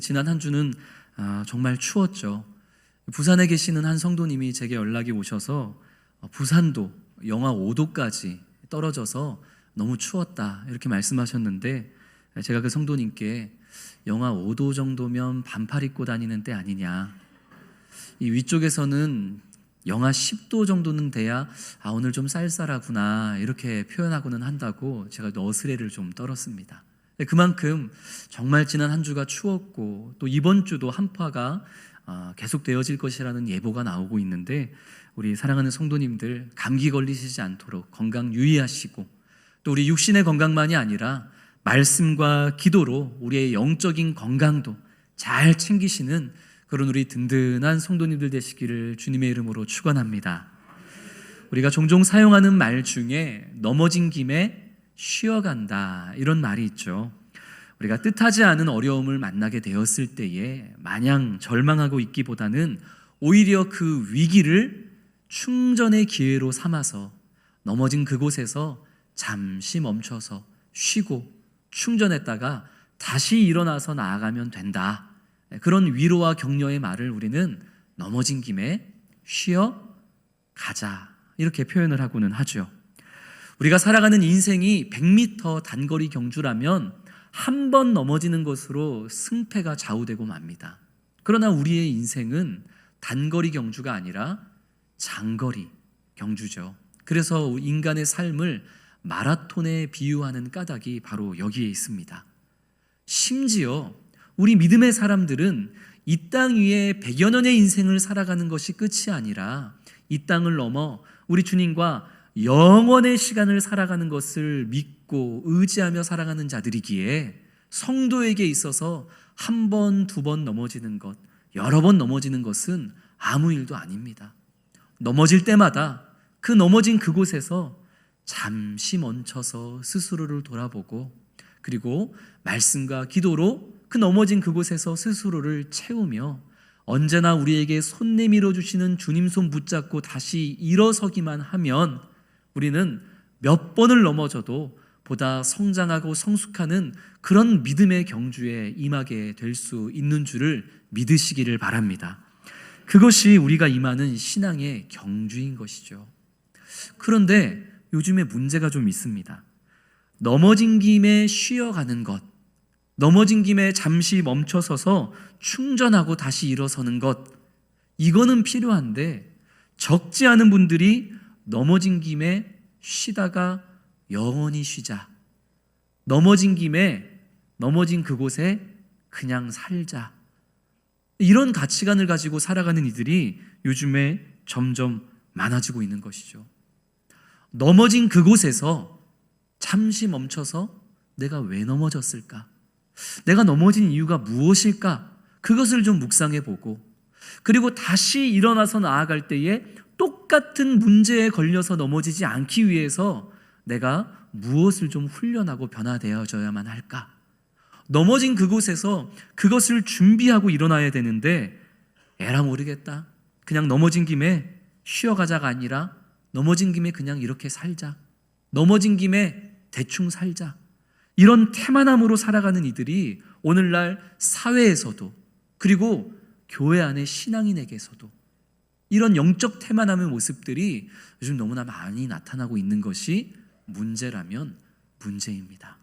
지난 한 주는 정말 추웠죠. 부산에 계시는 한 성도님이 제게 연락이 오셔서 부산도 영하 5도까지 떨어져서 너무 추웠다 이렇게 말씀하셨는데, 제가 그 성도님께 영하 5도 정도면 반팔 입고 다니는 때 아니냐, 이 위쪽에서는 영하 10도 정도는 돼야 오늘 좀 쌀쌀하구나 이렇게 표현하고는 한다고 제가 너스레를 좀 떨었습니다. 그만큼 정말 지난 한 주가 추웠고, 또 이번 주도 한파가 계속 되어질 것이라는 예보가 나오고 있는데, 우리 사랑하는 성도님들 감기 걸리시지 않도록 건강 유의하시고, 또 우리 육신의 건강만이 아니라 말씀과 기도로 우리의 영적인 건강도 잘 챙기시는 그런 우리 든든한 성도님들 되시기를 주님의 이름으로 축원합니다. 우리가 종종 사용하는 말 중에 넘어진 김에 쉬어간다 이런 말이 있죠. 우리가 뜻하지 않은 어려움을 만나게 되었을 때에 마냥 절망하고 있기보다는 오히려 그 위기를 충전의 기회로 삼아서 넘어진 그곳에서 잠시 멈춰서 쉬고 충전했다가 다시 일어나서 나아가면 된다, 그런 위로와 격려의 말을 우리는 넘어진 김에 쉬어 가자 이렇게 표현을 하고는 하죠. 우리가 살아가는 인생이 100m 단거리 경주라면 한 번 넘어지는 것으로 승패가 좌우되고 맙니다. 그러나 우리의 인생은 단거리 경주가 아니라 장거리 경주죠. 그래서 인간의 삶을 마라톤에 비유하는 까닭이 바로 여기에 있습니다. 심지어 우리 믿음의 사람들은 이 땅 위에 100여 년의 인생을 살아가는 것이 끝이 아니라 이 땅을 넘어 우리 주님과 영원의 시간을 살아가는 것을 믿고 의지하며 살아가는 자들이기에 성도에게 있어서 한 번, 두 번 넘어지는 것, 여러 번 넘어지는 것은 아무 일도 아닙니다. 넘어질 때마다 그 넘어진 그곳에서 잠시 멈춰서 스스로를 돌아보고, 그리고 말씀과 기도로 그 넘어진 그곳에서 스스로를 채우며 언제나 우리에게 손 내밀어 주시는 주님 손 붙잡고 다시 일어서기만 하면 우리는 몇 번을 넘어져도 보다 성장하고 성숙하는 그런 믿음의 경주에 임하게 될 수 있는 줄을 믿으시기를 바랍니다. 그것이 우리가 임하는 신앙의 경주인 것이죠. 그런데 요즘에 문제가 좀 있습니다. 넘어진 김에 쉬어가는 것, 넘어진 김에 잠시 멈춰서서 충전하고 다시 일어서는 것, 이거는 필요한데 적지 않은 분들이 넘어진 김에 쉬다가 영원히 쉬자, 넘어진 김에 넘어진 그곳에 그냥 살자, 이런 가치관을 가지고 살아가는 이들이 요즘에 점점 많아지고 있는 것이죠. 넘어진 그곳에서 잠시 멈춰서 내가 왜 넘어졌을까? 내가 넘어진 이유가 무엇일까? 그것을 좀 묵상해 보고, 그리고 다시 일어나서 나아갈 때에 똑같은 문제에 걸려서 넘어지지 않기 위해서 내가 무엇을 좀 훈련하고 변화되어져야만 할까? 넘어진 그곳에서 그것을 준비하고 일어나야 되는데, 에라 모르겠다, 그냥 넘어진 김에 쉬어가자가 아니라 넘어진 김에 그냥 이렇게 살자, 넘어진 김에 대충 살자, 이런 태만함으로 살아가는 이들이 오늘날 사회에서도, 그리고 교회 안의 신앙인에게서도 이런 영적 태만함의 모습들이 요즘 너무나 많이 나타나고 있는 것이 문제라면 문제입니다.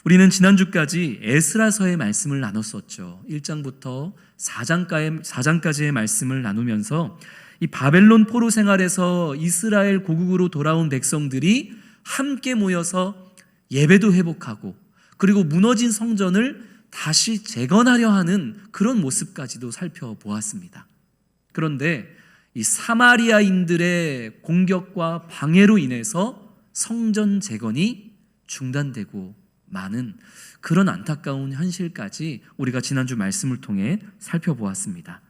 우리는 지난주까지 에스라서의 말씀을 나눴었죠. 1장부터 4장까지의 말씀을 나누면서 이 바벨론 포로 생활에서 이스라엘 고국으로 돌아온 백성들이 함께 모여서 예배도 회복하고, 그리고 무너진 성전을 다시 재건하려 하는 그런 모습까지도 살펴보았습니다. 그런데 이 사마리아인들의 공격과 방해로 인해서 성전 재건이 중단되고 마는 그런 안타까운 현실까지 우리가 지난주 말씀을 통해 살펴보았습니다.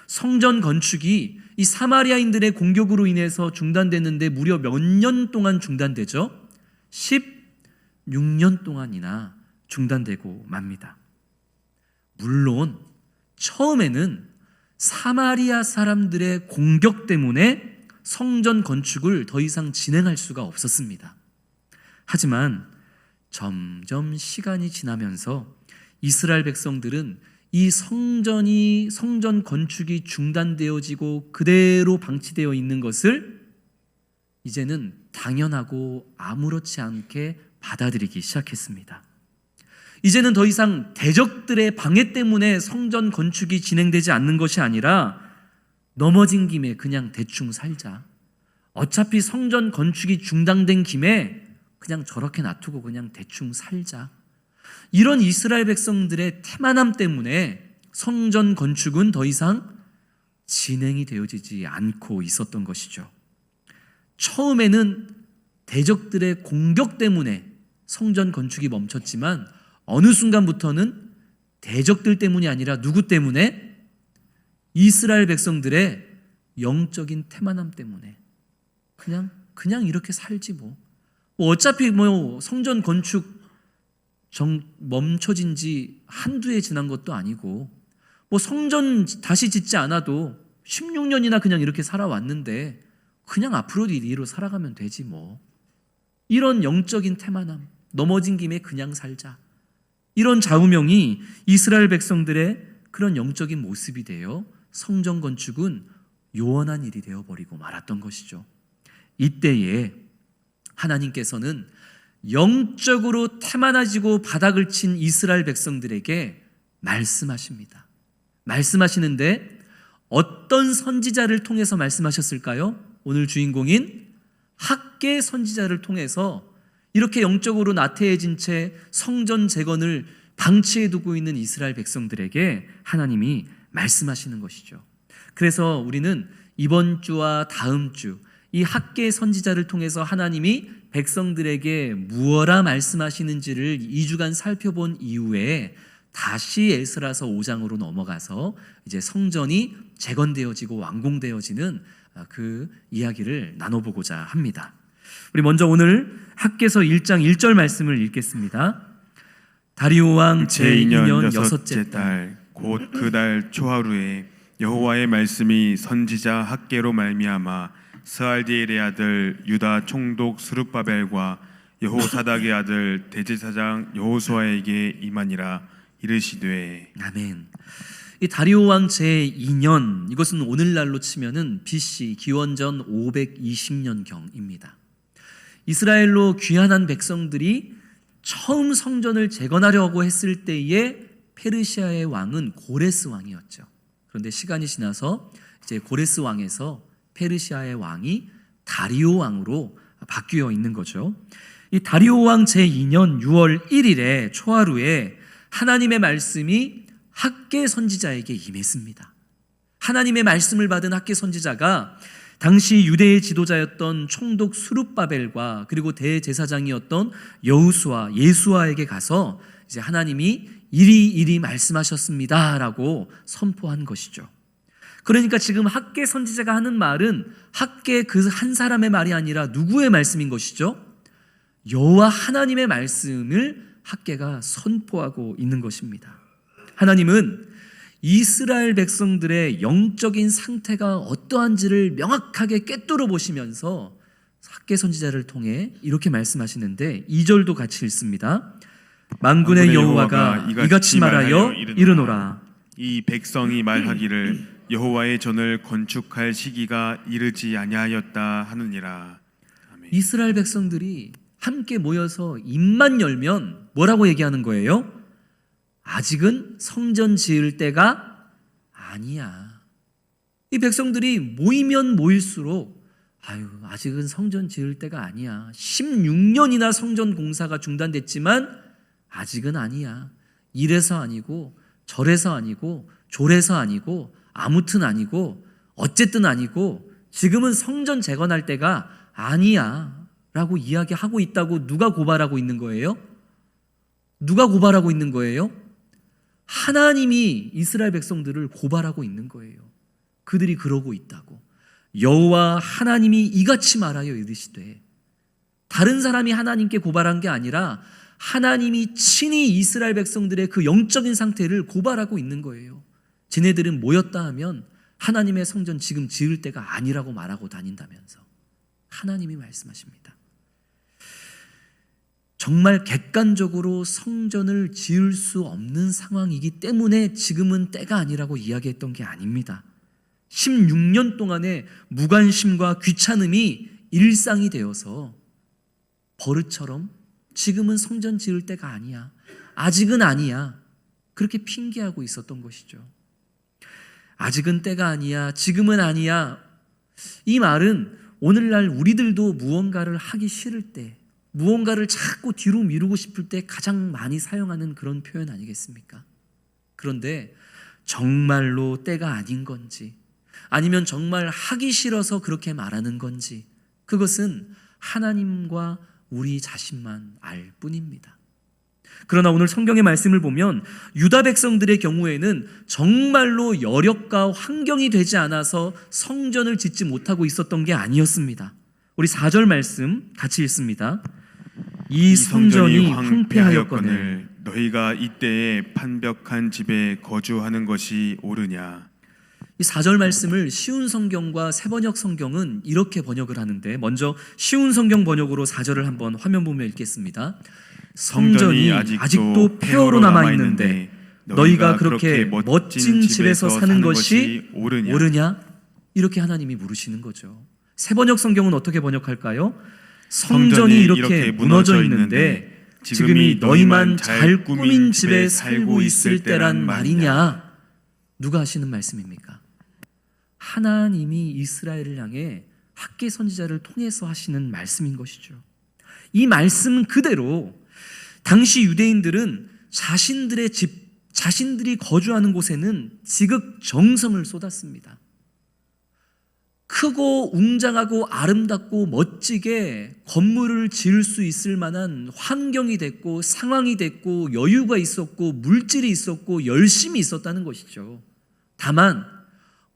성전 건축이 이 사마리아인들의 공격으로 인해서 중단됐는데 무려 몇 년 동안 중단되죠? 16년 동안이나 중단되고 맙니다. 물론 처음에는 사마리아 사람들의 공격 때문에 성전 건축을 더 이상 진행할 수가 없었습니다. 하지만 점점 시간이 지나면서 이스라엘 백성들은 이 성전 건축이 중단되어지고 그대로 방치되어 있는 것을 이제는 당연하고 아무렇지 않게 받아들이기 시작했습니다. 이제는 더 이상 대적들의 방해 때문에 성전 건축이 진행되지 않는 것이 아니라 넘어진 김에 그냥 대충 살자. 어차피 성전 건축이 중단된 김에 그냥 저렇게 놔두고 그냥 대충 살자. 이런 이스라엘 백성들의 태만함 때문에 성전 건축은 더 이상 진행이 되어지지 않고 있었던 것이죠. 처음에는 대적들의 공격 때문에 성전 건축이 멈췄지만 어느 순간부터는 대적들 때문이 아니라 누구 때문에? 이스라엘 백성들의 영적인 태만함 때문에 그냥 이렇게 살지 뭐 어차피 성전 건축 멈춰진 지 한두 해 지난 것도 아니고 성전 다시 짓지 않아도 16년이나 그냥 이렇게 살아왔는데 그냥 앞으로도 이리로 살아가면 되지 뭐. 이런 영적인 태만함, 넘어진 김에 그냥 살자. 이런 좌우명이 이스라엘 백성들의 그런 영적인 모습이 되어 성전 건축은 요원한 일이 되어버리고 말았던 것이죠. 이때에 하나님께서는 영적으로 태만해지고 바닥을 친 이스라엘 백성들에게 말씀하십니다. 말씀하시는데 어떤 선지자를 통해서 말씀하셨을까요? 오늘 주인공인 학개 선지자를 통해서 이렇게 영적으로 나태해진 채 성전 재건을 방치해 두고 있는 이스라엘 백성들에게 하나님이 말씀하시는 것이죠. 그래서 우리는 이번 주와 다음 주 이 학개 선지자를 통해서 하나님이 백성들에게 무엇라 말씀하시는지를 2주간 살펴본 이후에 다시 에스라서 5장으로 넘어가서 이제 성전이 재건되어지고 완공되어지는 그 이야기를 나눠보고자 합니다. 우리 먼저 오늘 학개서 1장 1절 말씀을 읽겠습니다. 다리오 왕 제2년 여섯째 달 곧 그 달 초하루에 여호와의 말씀이 선지자 학개로 말미암아 스알디엘의 아들 유다 총독 스룹바벨과 여호사닥의 아들 대제사장 여호수아에게 임하니라. 이르시되 아멘. 이 다리오 왕 제2년, 이것은 오늘날로 치면은 BC 기원전 520년경입니다. 이스라엘로 귀환한 백성들이 처음 성전을 재건하려고 했을 때에 페르시아의 왕은 고레스 왕이었죠. 그런데 시간이 지나서 이제 고레스 왕에서 페르시아의 왕이 다리오 왕으로 바뀌어 있는 거죠. 이 다리오 왕 제2년 6월 1일에 초하루에 하나님의 말씀이 학개 선지자에게 임했습니다. 하나님의 말씀을 받은 학개 선지자가 당시 유대의 지도자였던 총독 스룹바벨과 그리고 대제사장이었던 여호수아 예수아에게 가서 이제 하나님이 이리 말씀하셨습니다라고 선포한 것이죠. 그러니까 지금 학개 선지자가 하는 말은 학개 그 한 사람의 말이 아니라 누구의 말씀인 것이죠? 여호와 하나님의 말씀을 학개가 선포하고 있는 것입니다. 하나님은 이스라엘 백성들의 영적인 상태가 어떠한지를 명확하게 꿰뚫어 보시면서 학개 선지자를 통해 이렇게 말씀하시는데 2절도 같이 읽습니다. 만군의 여호와가 이같이 말하여 이르노라. 이 백성이 말하기를 여호와의 전을 건축할 시기가 이르지 아니하였다 하느니라. 아멘. 이스라엘 백성들이 함께 모여서 입만 열면 뭐라고 얘기하는 거예요? 아직은 성전 지을 때가 아니야. 이 백성들이 모이면 모일수록 아직은 성전 지을 때가 아니야. 16년이나 성전 공사가 중단됐지만 아직은 아니야. 이래서 아니고 저래서 아니고 조래서 아니고 아무튼 아니고 어쨌든 아니고 지금은 성전 재건할 때가 아니야 라고 이야기하고 있다고 누가 고발하고 있는 거예요? 누가 고발하고 있는 거예요? 하나님이 이스라엘 백성들을 고발하고 있는 거예요. 그들이 그러고 있다고. 여호와 하나님이 이같이 말하여 이르시되, 다른 사람이 하나님께 고발한 게 아니라 하나님이 친히 이스라엘 백성들의 그 영적인 상태를 고발하고 있는 거예요. 쟤네들은 모였다 하면 하나님의 성전 지금 지을 때가 아니라고 말하고 다닌다면서 하나님이 말씀하십니다. 정말 객관적으로 성전을 지을 수 없는 상황이기 때문에 지금은 때가 아니라고 이야기했던 게 아닙니다. 16년 동안의 무관심과 귀찮음이 일상이 되어서 버릇처럼 지금은 성전 지을 때가 아니야, 아직은 아니야, 그렇게 핑계하고 있었던 것이죠. 아직은 때가 아니야, 지금은 아니야, 이 말은 오늘날 우리들도 무언가를 하기 싫을 때, 무언가를 자꾸 뒤로 미루고 싶을 때 가장 많이 사용하는 그런 표현 아니겠습니까? 그런데 정말로 때가 아닌 건지, 아니면 정말 하기 싫어서 그렇게 말하는 건지, 그것은 하나님과 우리 자신만 알 뿐입니다. 그러나 오늘 성경의 말씀을 보면 유다 백성들의 경우에는 정말로 여력과 환경이 되지 않아서 성전을 짓지 못하고 있었던 게 아니었습니다. 우리 4절 말씀 같이 읽습니다. 이 성전이 황폐하였거늘 너희가 이때에 판벽한 집에 거주하는 것이 옳으냐. 이 4절 말씀을 쉬운 성경과 새번역 성경은 이렇게 번역을 하는데, 먼저 쉬운 성경 번역으로 4절을 한번 화면 보며 읽겠습니다. 성전이 아직도 폐허로 남아있는데 너희가 그렇게 멋진 집에서 사는 것이 옳으냐? 이렇게 하나님이 물으시는 거죠. 새번역 성경은 어떻게 번역할까요? 성전이 이렇게 무너져 있는데 지금이 너희만 잘 꾸민 집에 살고 있을 때란 말이냐? 누가 하시는 말씀입니까? 하나님이 이스라엘을 향해 학개 선지자를 통해서 하시는 말씀인 것이죠. 이 말씀 그대로 당시 유대인들은 자신들의 집, 자신들이 거주하는 곳에는 지극 정성을 쏟았습니다. 크고 웅장하고 아름답고 멋지게 건물을 지을 수 있을 만한 환경이 됐고 상황이 됐고 여유가 있었고 물질이 있었고 열심이 있었다는 것이죠. 다만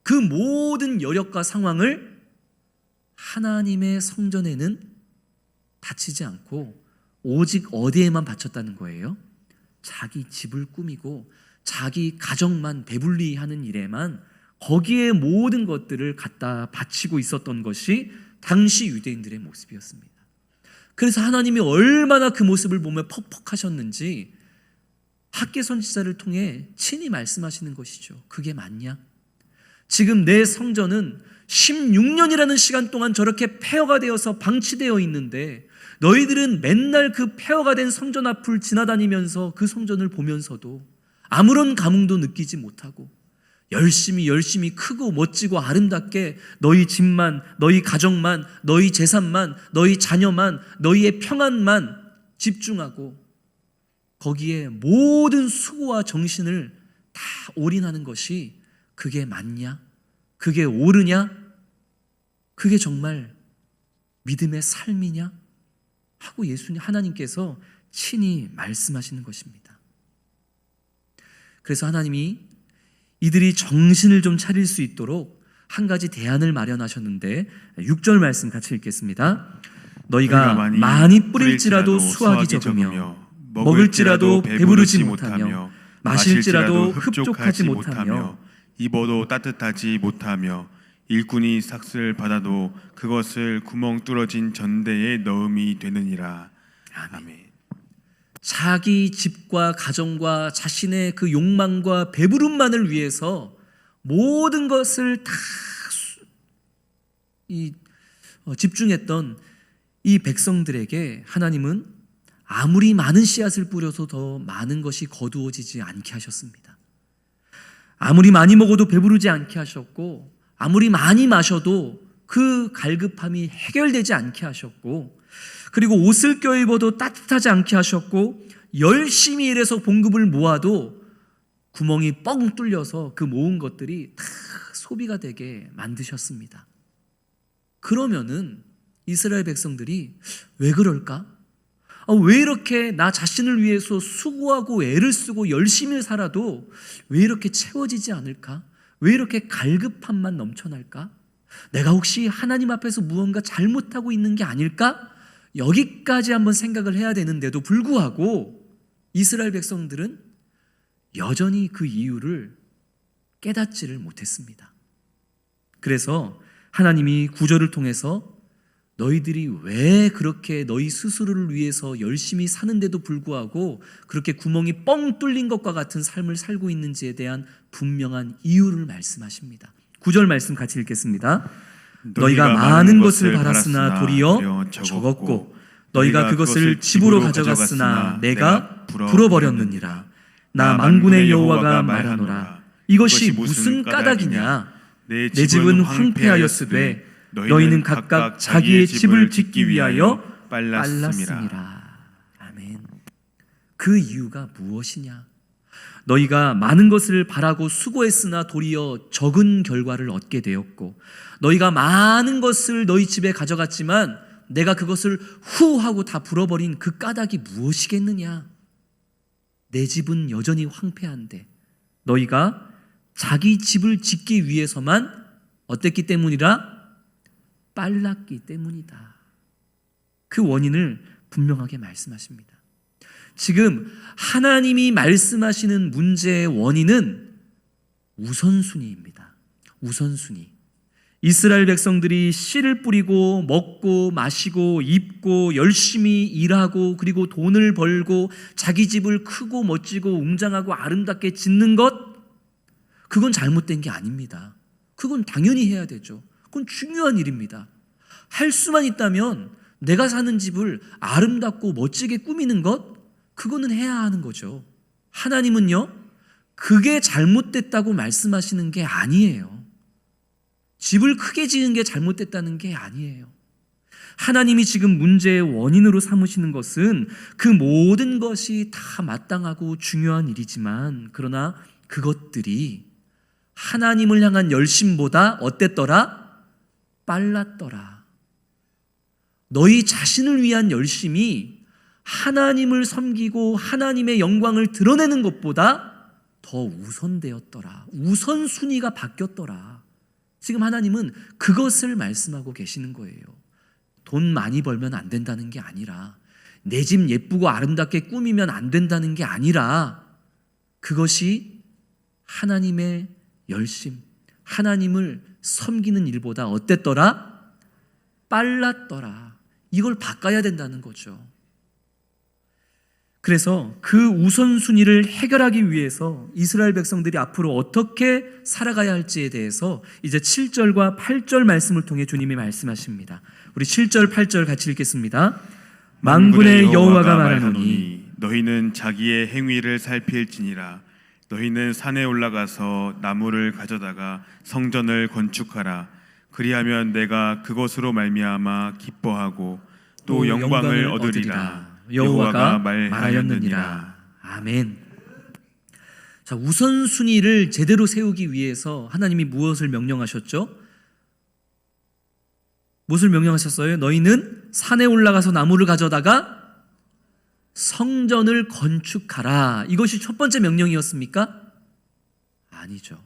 그 모든 여력과 상황을 하나님의 성전에는 바치지 않고 오직 어디에만 바쳤다는 거예요? 자기 집을 꾸미고 자기 가정만 배불리 하는 일에만, 거기에 모든 것들을 갖다 바치고 있었던 것이 당시 유대인들의 모습이었습니다. 그래서 하나님이 얼마나 그 모습을 보며 퍽퍽하셨는지 학개 선지자를 통해 친히 말씀하시는 것이죠. 그게 맞냐? 지금 내 성전은 16년이라는 시간 동안 저렇게 폐허가 되어서 방치되어 있는데 너희들은 맨날 그 폐허가 된 성전 앞을 지나다니면서 그 성전을 보면서도 아무런 감흥도 느끼지 못하고 열심히 크고 멋지고 아름답게 너희 집만, 너희 가정만, 너희 재산만, 너희 자녀만, 너희의 평안만 집중하고 거기에 모든 수고와 정신을 다 올인하는 것이 그게 맞냐? 그게 옳으냐? 그게 정말 믿음의 삶이냐? 하고 예수님, 하나님께서 친히 말씀하시는 것입니다. 그래서 하나님이 이들이 정신을 좀 차릴 수 있도록 한 가지 대안을 마련하셨는데 6절 말씀 같이 읽겠습니다. 너희가 많이 뿌릴지라도 수확이 적으며 먹을지라도 배부르지 못하며 마실지라도 흡족하지 못하며 입어도 따뜻하지 못하며 일꾼이 삭슬 받아도 그것을 구멍 뚫어진 전대에 넣음이 되느니라. 아멘. 자기 집과 가정과 자신의 그 욕망과 배부름만을 위해서 모든 것을 다 집중했던 이 백성들에게 하나님은 아무리 많은 씨앗을 뿌려서 더 많은 것이 거두어지지 않게 하셨습니다. 아무리 많이 먹어도 배부르지 않게 하셨고, 아무리 많이 마셔도 그 갈급함이 해결되지 않게 하셨고, 그리고 옷을 껴입어도 따뜻하지 않게 하셨고, 열심히 일해서 봉급을 모아도 구멍이 뻥 뚫려서 그 모은 것들이 다 소비가 되게 만드셨습니다. 그러면은 이스라엘 백성들이 왜 그럴까? 왜 이렇게 나 자신을 위해서 수고하고 애를 쓰고 열심히 살아도 왜 이렇게 채워지지 않을까? 왜 이렇게 갈급함만 넘쳐날까? 내가 혹시 하나님 앞에서 무언가 잘못하고 있는 게 아닐까? 여기까지 한번 생각을 해야 되는데도 불구하고 이스라엘 백성들은 여전히 그 이유를 깨닫지를 못했습니다. 그래서 하나님이 구절을 통해서 너희들이 왜 그렇게 너희 스스로를 위해서 열심히 사는데도 불구하고 그렇게 구멍이 뻥 뚫린 것과 같은 삶을 살고 있는지에 대한 분명한 이유를 말씀하십니다. 9절 말씀 같이 읽겠습니다. 너희가 많은 것을 바랐으나 도리어 적었고 너희가 그것을 집으로 가져갔으나 내가 불어버렸느니라. 나 만군의 여호와가 말하노라. 이것이 무슨 까닭이냐? 내 집은 황폐하였으되 너희는 각각 자기의 집을 짓기 위하여 빨랐음이라. 아멘. 그 이유가 무엇이냐? 너희가 많은 것을 바라고 수고했으나 도리어 적은 결과를 얻게 되었고, 너희가 많은 것을 너희 집에 가져갔지만 내가 그것을 후 하고 다 불어버린 그 까닭이 무엇이겠느냐? 내 집은 여전히 황폐한데 너희가 자기 집을 짓기 위해서만 어땠기 때문이라? 빨랐기 때문이다. 그 원인을 분명하게 말씀하십니다. 지금 하나님이 말씀하시는 문제의 원인은 우선순위입니다. 우선순위. 이스라엘 백성들이 씨를 뿌리고 먹고 마시고 입고 열심히 일하고 그리고 돈을 벌고 자기 집을 크고 멋지고 웅장하고 아름답게 짓는 것, 그건 잘못된 게 아닙니다. 그건 당연히 해야 되죠. 그건 중요한 일입니다. 할 수만 있다면 내가 사는 집을 아름답고 멋지게 꾸미는 것, 그거는 해야 하는 거죠. 하나님은요, 그게 잘못됐다고 말씀하시는 게 아니에요. 집을 크게 지은 게 잘못됐다는 게 아니에요. 하나님이 지금 문제의 원인으로 삼으시는 것은 그 모든 것이 다 마땅하고 중요한 일이지만, 그러나 그것들이 하나님을 향한 열심보다 어땠더라? 빨랐더라. 너희 자신을 위한 열심이 하나님을 섬기고 하나님의 영광을 드러내는 것보다 더 우선되었더라. 우선순위가 바뀌었더라. 지금 하나님은 그것을 말씀하고 계시는 거예요. 돈 많이 벌면 안 된다는 게 아니라, 내 집 예쁘고 아름답게 꾸미면 안 된다는 게 아니라, 그것이 하나님의 열심, 하나님을 섬기는 일보다 어땠더라? 빨랐더라. 이걸 바꿔야 된다는 거죠. 그래서 그 우선순위를 해결하기 위해서 이스라엘 백성들이 앞으로 어떻게 살아가야 할지에 대해서 이제 7절과 8절 말씀을 통해 주님이 말씀하십니다. 우리 7절 8절 같이 읽겠습니다. 만군의 여호와가 말하노니 너희는 자기의 행위를 살필지니라. 너희는 산에 올라가서 나무를 가져다가 성전을 건축하라. 그리하면 내가 그것으로 말미암아 기뻐하고 또 영광을 얻으리라. 여호와가 말하였느니라. 아멘. 자, 우선순위를 제대로 세우기 위해서 하나님이 무엇을 명령하셨죠? 무엇을 명령하셨어요? 너희는 산에 올라가서 나무를 가져다가 성전을 건축하라. 이것이 첫 번째 명령이었습니까? 아니죠.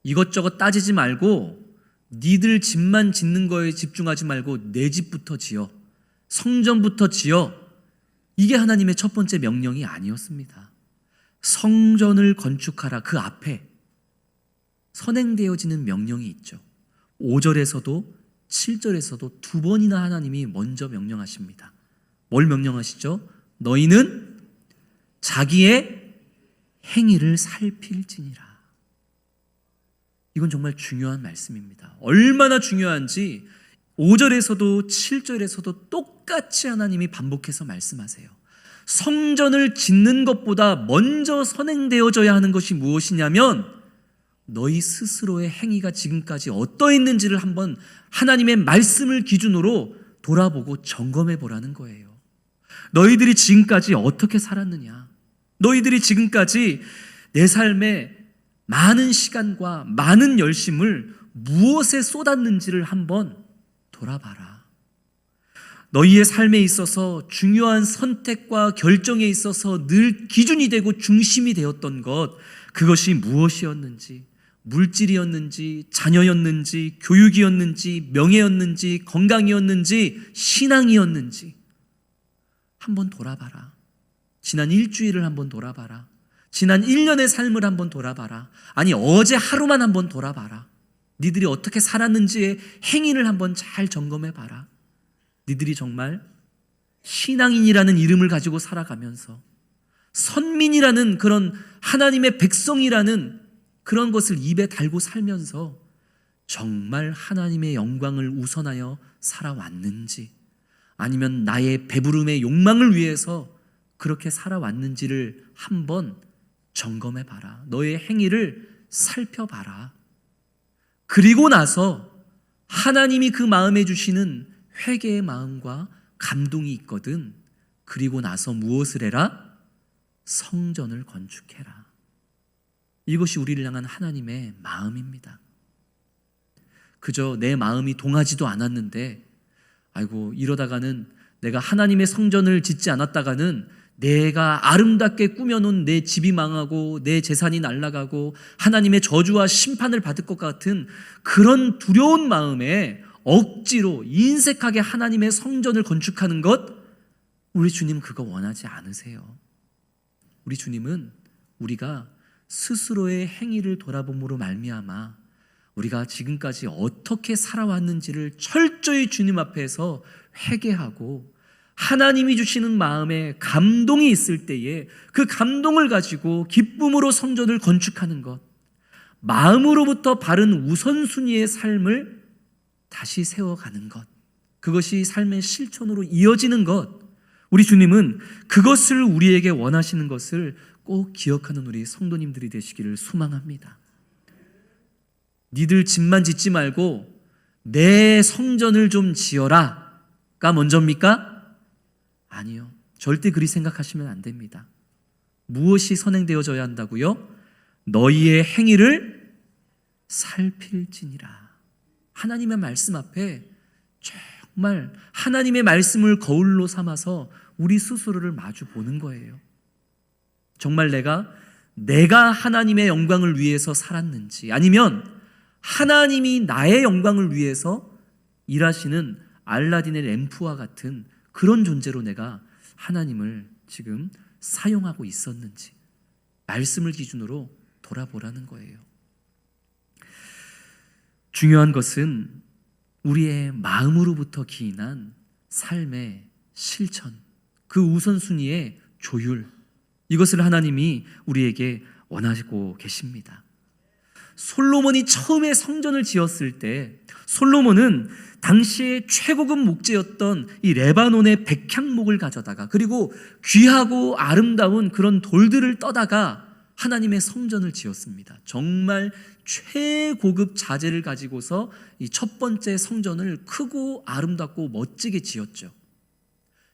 이것저것 따지지 말고 니들 집만 짓는 거에 집중하지 말고 내 집부터 지어, 성전부터 지어. 이게 하나님의 첫 번째 명령이 아니었습니다. 성전을 건축하라. 그 앞에 선행되어지는 명령이 있죠. 5절에서도 7절에서도 두 번이나 하나님이 먼저 명령하십니다. 뭘 명령하시죠? 너희는 자기의 행위를 살필지니라. 이건 정말 중요한 말씀입니다. 얼마나 중요한지 5절에서도 7절에서도 똑같이 하나님이 반복해서 말씀하세요. 성전을 짓는 것보다 먼저 선행되어져야 하는 것이 무엇이냐면 너희 스스로의 행위가 지금까지 어떠했는지를 한번 하나님의 말씀을 기준으로 돌아보고 점검해 보라는 거예요. 너희들이 지금까지 어떻게 살았느냐? 너희들이 지금까지 내 삶에 많은 시간과 많은 열심을 무엇에 쏟았는지를 한번 돌아봐라. 너희의 삶에 있어서 중요한 선택과 결정에 있어서 늘 기준이 되고 중심이 되었던 것, 그것이 무엇이었는지, 물질이었는지, 자녀였는지, 교육이었는지, 명예였는지, 건강이었는지, 신앙이었는지 한번 돌아봐라. 지난 일주일을 한번 돌아봐라. 지난 1년의 삶을 한번 돌아봐라. 아니, 어제 하루만 한번 돌아봐라. 니들이 어떻게 살았는지의 행위를 한번 잘 점검해 봐라. 니들이 정말 신앙인이라는 이름을 가지고 살아가면서 선민이라는 그런 하나님의 백성이라는 그런 것을 입에 달고 살면서 정말 하나님의 영광을 우선하여 살아왔는지, 아니면 나의 배부름의 욕망을 위해서 그렇게 살아왔는지를 한번 점검해 봐라. 너의 행위를 살펴봐라. 그리고 나서 하나님이 그 마음에 주시는 회개의 마음과 감동이 있거든. 그리고 나서 무엇을 해라? 성전을 건축해라. 이것이 우리를 향한 하나님의 마음입니다. 그저 내 마음이 동하지도 않았는데, 아이고 이러다가는 내가 하나님의 성전을 짓지 않았다가는 내가 아름답게 꾸며놓은 내 집이 망하고 내 재산이 날아가고 하나님의 저주와 심판을 받을 것 같은 그런 두려운 마음에 억지로 인색하게 하나님의 성전을 건축하는 것, 우리 주님 그거 원하지 않으세요. 우리 주님은 우리가 스스로의 행위를 돌아봄으로 말미암아 우리가 지금까지 어떻게 살아왔는지를 철저히 주님 앞에서 회개하고 하나님이 주시는 마음에 감동이 있을 때에 그 감동을 가지고 기쁨으로 성전을 건축하는 것, 마음으로부터 바른 우선순위의 삶을 다시 세워가는 것, 그것이 삶의 실천으로 이어지는 것, 우리 주님은 그것을 우리에게 원하시는 것을 꼭 기억하는 우리 성도님들이 되시기를 소망합니다. 니들 집만 짓지 말고 내 성전을 좀 지어라가 먼저입니까? 아니요. 절대 그리 생각하시면 안 됩니다. 무엇이 선행되어져야 한다고요? 너희의 행위를 살필지니라. 하나님의 말씀 앞에 정말 하나님의 말씀을 거울로 삼아서 우리 스스로를 마주 보는 거예요. 정말 내가 하나님의 영광을 위해서 살았는지, 아니면 하나님이 나의 영광을 위해서 일하시는 알라딘의 램프와 같은 그런 존재로 내가 하나님을 지금 사용하고 있었는지, 말씀을 기준으로 돌아보라는 거예요. 중요한 것은 우리의 마음으로부터 기인한 삶의 실천, 그 우선순위의 조율, 이것을 하나님이 우리에게 원하시고 계십니다. 솔로몬이 처음에 성전을 지었을 때 솔로몬은 당시에 최고급 목재였던 이 레바논의 백향목을 가져다가, 그리고 귀하고 아름다운 그런 돌들을 떠다가 하나님의 성전을 지었습니다. 정말 최고급 자재를 가지고서 이 첫 번째 성전을 크고 아름답고 멋지게 지었죠.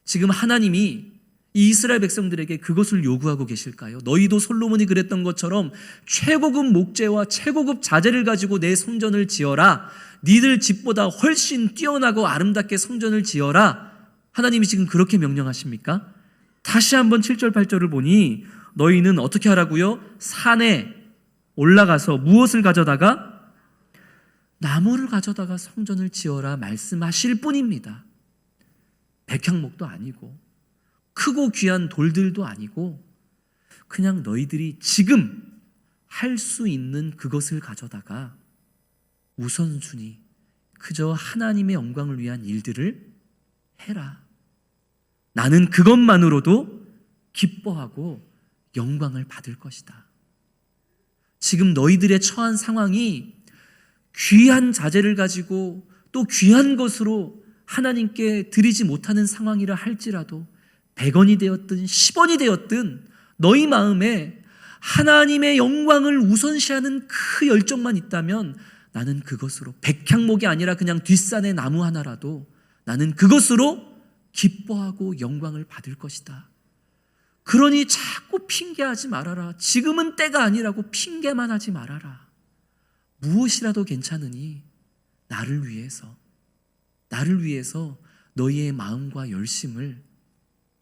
지금 하나님이 이 이스라엘 백성들에게 그것을 요구하고 계실까요? 너희도 솔로몬이 그랬던 것처럼 최고급 목재와 최고급 자재를 가지고 내 성전을 지어라. 니들 집보다 훨씬 뛰어나고 아름답게 성전을 지어라. 하나님이 지금 그렇게 명령하십니까? 다시 한번 7절 8절을 보니 너희는 어떻게 하라고요? 산에 올라가서 무엇을 가져다가? 나무를 가져다가 성전을 지어라 말씀하실 뿐입니다. 백향목도 아니고 크고 귀한 돌들도 아니고 그냥 너희들이 지금 할 수 있는 그것을 가져다가 우선순위, 그저 하나님의 영광을 위한 일들을 해라. 나는 그것만으로도 기뻐하고 영광을 받을 것이다. 지금 너희들의 처한 상황이 귀한 자재를 가지고 또 귀한 것으로 하나님께 드리지 못하는 상황이라 할지라도 100원이 되었든 10원이 되었든 너희 마음에 하나님의 영광을 우선시하는 그 열정만 있다면 나는 그것으로, 백향목이 아니라 그냥 뒷산의 나무 하나라도 나는 그것으로 기뻐하고 영광을 받을 것이다. 그러니 자꾸 핑계하지 말아라. 지금은 때가 아니라고 핑계만 하지 말아라. 무엇이라도 괜찮으니 나를 위해서 너희의 마음과 열심을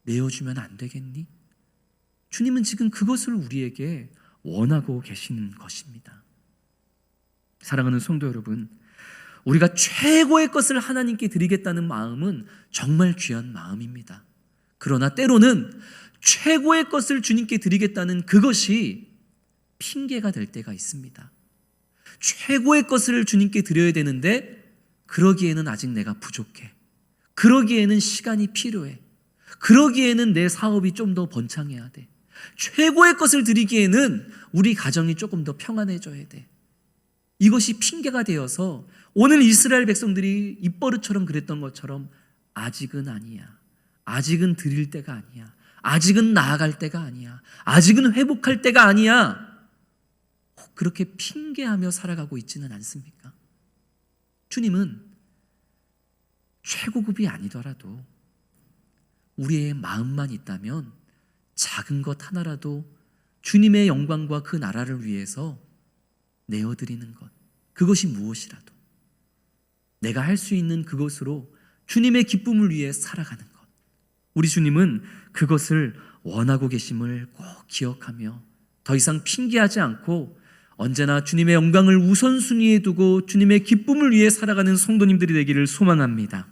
내어주면 안 되겠니? 주님은 지금 그것을 우리에게 원하고 계시는 것입니다. 사랑하는 성도 여러분, 우리가 최고의 것을 하나님께 드리겠다는 마음은 정말 귀한 마음입니다. 그러나 때로는 최고의 것을 주님께 드리겠다는 그것이 핑계가 될 때가 있습니다. 최고의 것을 주님께 드려야 되는데 그러기에는 아직 내가 부족해. 그러기에는 시간이 필요해. 그러기에는 내 사업이 좀 더 번창해야 돼. 최고의 것을 드리기에는 우리 가정이 조금 더 평안해져야 돼. 이것이 핑계가 되어서 오늘 이스라엘 백성들이 입버릇처럼 그랬던 것처럼 아직은 아니야. 아직은 드릴 때가 아니야. 아직은 나아갈 때가 아니야. 아직은 회복할 때가 아니야. 그렇게 핑계하며 살아가고 있지는 않습니까? 주님은 최고급이 아니더라도 우리의 마음만 있다면 작은 것 하나라도 주님의 영광과 그 나라를 위해서 내어드리는 것, 그것이 무엇이라도 내가 할 수 있는 그것으로 주님의 기쁨을 위해 살아가는 것, 우리 주님은 그것을 원하고 계심을 꼭 기억하며 더 이상 핑계하지 않고 언제나 주님의 영광을 우선순위에 두고 주님의 기쁨을 위해 살아가는 성도님들이 되기를 소망합니다.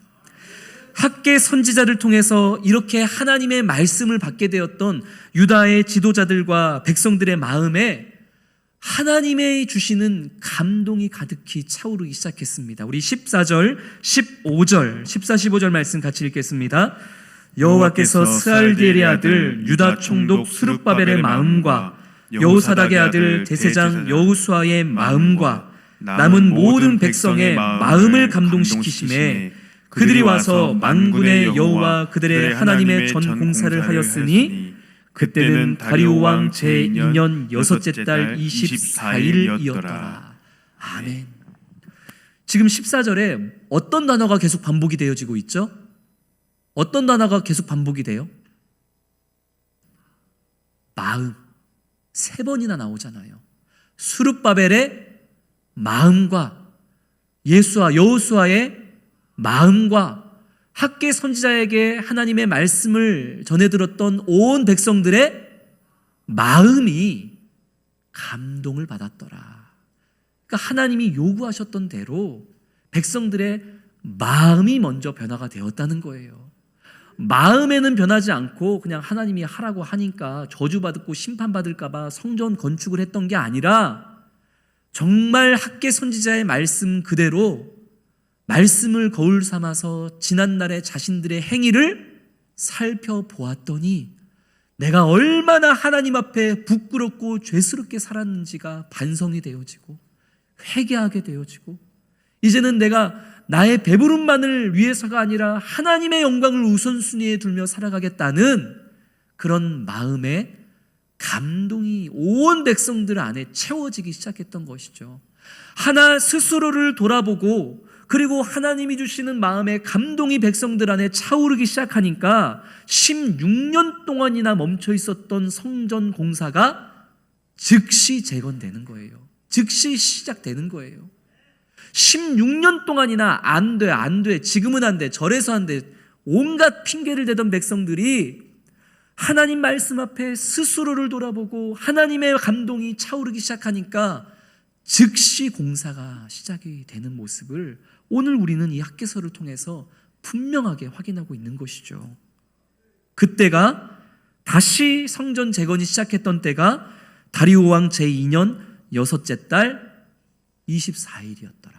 학계 선지자를 통해서 이렇게 하나님의 말씀을 받게 되었던 유다의 지도자들과 백성들의 마음에 하나님의 주시는 감동이 가득히 차오르기 시작했습니다. 우리 14절, 15절, 14, 15절 말씀 같이 읽겠습니다. 여호와께서 스알디엘의 아들 유다 총독 스룹바벨의 마음과 여호사닥의 아들 대제장 여호수아의 마음과 남은 모든 백성의 마음을 감동시키심에 그들이 와서 만군의 여호와 그들의 하나님의 전 공사를 하였으니 그때는 다리오 왕 제2년 여섯째 달 24일이었더라. 아멘. 지금 14절에 어떤 단어가 계속 반복이 되어지고 있죠? 어떤 단어가 계속 반복이 돼요? 마음. 3번이나 나오잖아요. 스룹바벨의 마음과 예수와 여호수아의 마음과 학계 선지자에게 하나님의 말씀을 전해 들었던 온 백성들의 마음이 감동을 받았더라. 그러니까 하나님이 요구하셨던 대로 백성들의 마음이 먼저 변화가 되었다는 거예요. 마음에는 변하지 않고 그냥 하나님이 하라고 하니까 저주받고 심판받을까 봐 성전 건축을 했던 게 아니라 정말 학계 선지자의 말씀 그대로 말씀을 거울 삼아서 지난날의 자신들의 행위를 살펴보았더니 내가 얼마나 하나님 앞에 부끄럽고 죄스럽게 살았는지가 반성이 되어지고 회개하게 되어지고 이제는 내가 나의 배부름만을 위해서가 아니라 하나님의 영광을 우선순위에 두며 살아가겠다는 그런 마음의 감동이 온 백성들 안에 채워지기 시작했던 것이죠. 하나 스스로를 돌아보고 그리고 하나님이 주시는 마음의 감동이 백성들 안에 차오르기 시작하니까 16년 동안이나 멈춰 있었던 성전 공사가 즉시 재건되는 거예요. 즉시 시작되는 거예요. 16년 동안이나 안 돼, 지금은 안 돼, 저래서 안 돼, 온갖 핑계를 대던 백성들이 하나님 말씀 앞에 스스로를 돌아보고 하나님의 감동이 차오르기 시작하니까 즉시 공사가 시작이 되는 모습을 오늘 우리는 이 학개서를 통해서 분명하게 확인하고 있는 것이죠. 그때가 다시 성전 재건이 시작했던 때가 다리오 왕 제2년 여섯째 달 24일이었더라.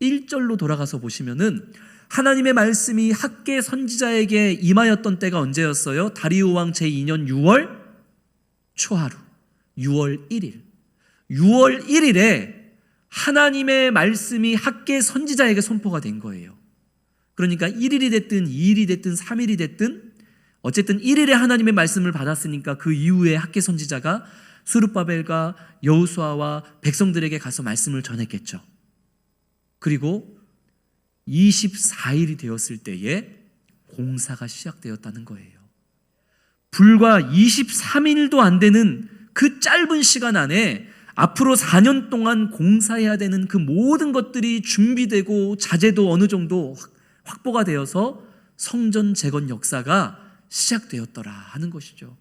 1절로 돌아가서 보시면은 하나님의 말씀이 학계 선지자에게 임하였던 때가 언제였어요? 다리오 왕 제2년 6월 초하루 6월 1일 6월 1일에 하나님의 말씀이 학계 선지자에게 선포가 된 거예요. 그러니까 1일이 됐든 2일이 됐든 3일이 됐든 어쨌든 1일에 하나님의 말씀을 받았으니까 그 이후에 학계 선지자가 스룹바벨과 여호수아와 백성들에게 가서 말씀을 전했겠죠. 그리고 24일이 되었을 때에 공사가 시작되었다는 거예요. 불과 23일도 안 되는 그 짧은 시간 안에 앞으로 4년 동안 공사해야 되는 그 모든 것들이 준비되고 자재도 어느 정도 확보가 되어서 성전 재건 역사가 시작되었더라 하는 것이죠.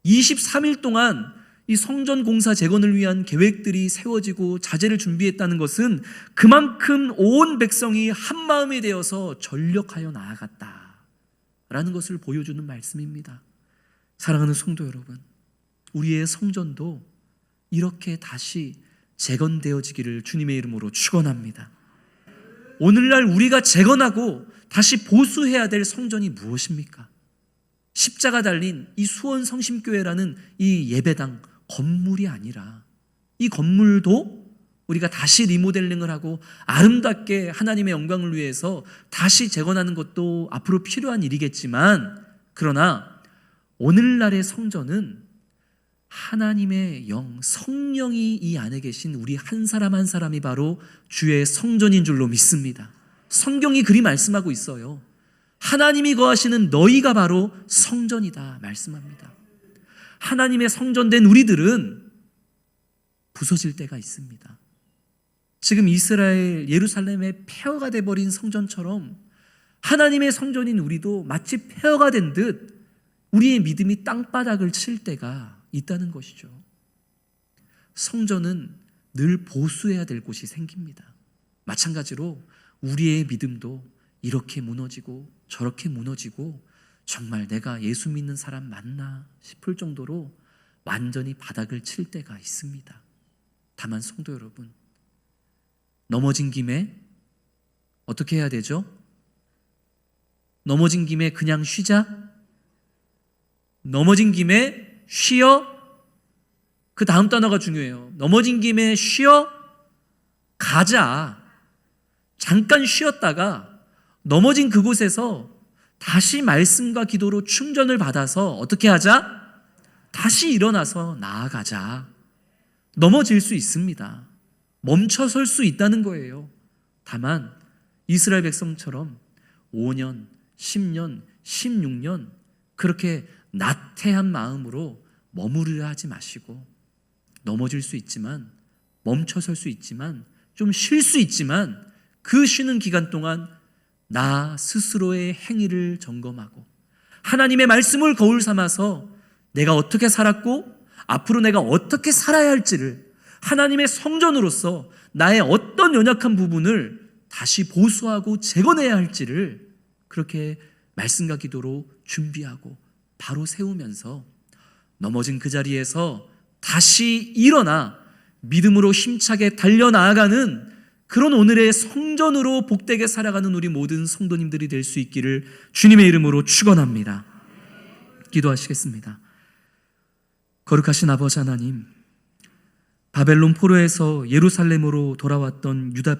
23일 동안 이 성전 공사 재건을 위한 계획들이 세워지고 자재를 준비했다는 것은 그만큼 온 백성이 한마음이 되어서 전력하여 나아갔다라는 것을 보여주는 말씀입니다. 사랑하는 성도 여러분, 우리의 성전도 이렇게 다시 재건되어지기를 주님의 이름으로 축원합니다. 오늘날 우리가 재건하고 다시 보수해야 될 성전이 무엇입니까? 십자가 달린 이 수원 성심교회라는 이 예배당 건물이 아니라, 이 건물도 우리가 다시 리모델링을 하고 아름답게 하나님의 영광을 위해서 다시 재건하는 것도 앞으로 필요한 일이겠지만, 그러나 오늘날의 성전은 하나님의 영, 성령이 이 안에 계신 우리 한 사람 한 사람이 바로 주의 성전인 줄로 믿습니다. 성경이 그리 말씀하고 있어요. 하나님이 거하시는 너희가 바로 성전이다 말씀합니다. 하나님의 성전된 우리들은 부서질 때가 있습니다. 지금 이스라엘 예루살렘의 폐허가 돼버린 성전처럼 하나님의 성전인 우리도 마치 폐허가 된 듯 우리의 믿음이 땅바닥을 칠 때가 있다는 것이죠. 성전은 늘 보수해야 될 곳이 생깁니다. 마찬가지로 우리의 믿음도 이렇게 무너지고 저렇게 무너지고 정말 내가 예수 믿는 사람 맞나 싶을 정도로 완전히 바닥을 칠 때가 있습니다. 다만 성도 여러분, 넘어진 김에 어떻게 해야 되죠? 넘어진 김에 그냥 쉬자? 넘어진 김에 쉬어? 그 다음 단어가 중요해요. 넘어진 김에 쉬어? 가자. 잠깐 쉬었다가 넘어진 그곳에서 다시 말씀과 기도로 충전을 받아서 어떻게 하자? 다시 일어나서 나아가자. 넘어질 수 있습니다. 멈춰설 수 있다는 거예요. 다만 이스라엘 백성처럼 5년, 10년, 16년 그렇게 나태한 마음으로 머무르려 하지 마시고, 넘어질 수 있지만, 멈춰설 수 있지만, 좀 쉴 수 있지만 그 쉬는 기간 동안 나 스스로의 행위를 점검하고 하나님의 말씀을 거울 삼아서 내가 어떻게 살았고 앞으로 내가 어떻게 살아야 할지를, 하나님의 성전으로서 나의 어떤 연약한 부분을 다시 보수하고 재건해야 할지를 그렇게 말씀과 기도로 준비하고 바로 세우면서 넘어진 그 자리에서 다시 일어나 믿음으로 힘차게 달려나아가는 그런 오늘의 성전으로 복되게 살아가는 우리 모든 성도님들이 될 수 있기를 주님의 이름으로 축원합니다. 기도하시겠습니다. 거룩하신 아버지 하나님, 바벨론 포로에서 예루살렘으로 돌아왔던 유다